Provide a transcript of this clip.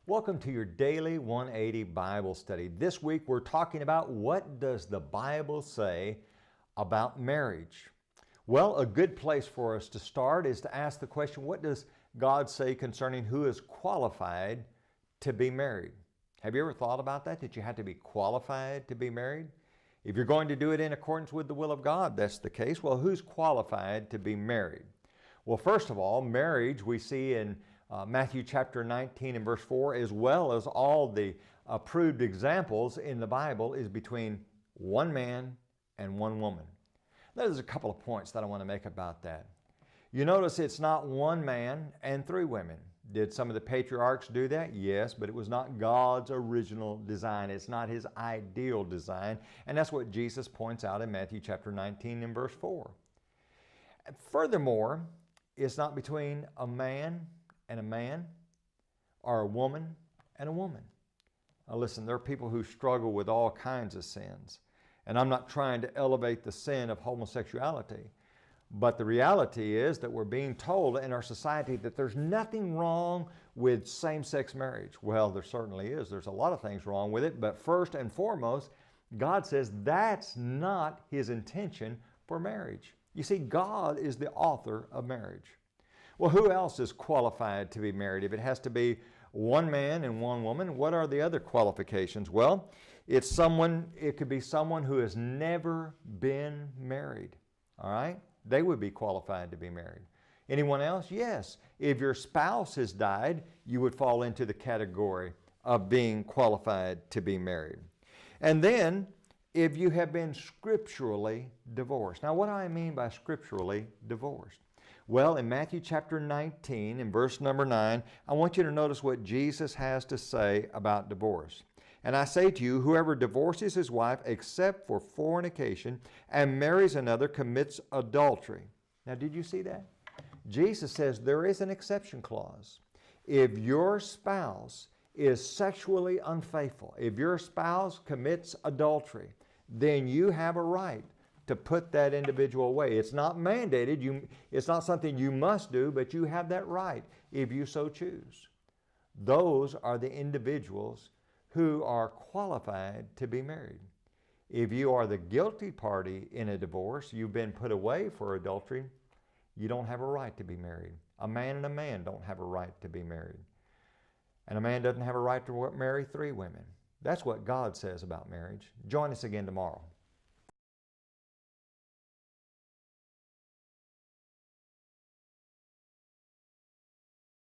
Welcome to your daily 180 Bible study. This week we're talking about what does the Bible say about marriage? Well, a good place for us to start is to ask the question, what does God say concerning who is qualified to be married? Have you ever thought about that you have to be qualified to be married? If you're going to do it in accordance with the will of God, that's the case. Well, who's qualified to be married? Well, first of all, marriage we see in Matthew chapter 19 and verse 4, as well as all the approved examples in the Bible, is between one man and one woman. There's a couple of points that I want to make about that. You notice it's not one man and three women. Did some of the patriarchs do that? Yes, but it was not God's original design. It's not His ideal design. And that's what Jesus points out in Matthew chapter 19 and verse 4. Furthermore, it's not between a man and a man, or a woman and a woman. Now listen, there are people who struggle with all kinds of sins. And I'm not trying to elevate the sin of homosexuality. But the reality is that we're being told in our society that there's nothing wrong with same-sex marriage. Well, there certainly is. There's a lot of things wrong with it. But first and foremost, God says that's not His intention for marriage. You see, God is the author of marriage. Well, who else is qualified to be married? If it has to be one man and one woman, what are the other qualifications? Well, it could be someone who has never been married. All right? They would be qualified to be married. Anyone else? Yes. If your spouse has died, you would fall into the category of being qualified to be married. And then, if you have been scripturally divorced. Now, what do I mean by scripturally divorced? Well, in Matthew chapter 19, in verse number 9, I want you to notice what Jesus has to say about divorce. And I say to you, whoever divorces his wife except for fornication and marries another commits adultery. Now, did you see that? Jesus says there is an exception clause. If your spouse is sexually unfaithful, if your spouse commits adultery, then you have a right to put that individual away. It's not mandated. It's not something you must do, but you have that right if you so choose. Those are the individuals who are qualified to be married. If you are the guilty party in a divorce, you've been put away for adultery, you don't have a right to be married. A man and a man don't have a right to be married. And a man doesn't have a right to marry three women. That's what God says about marriage. Join us again tomorrow.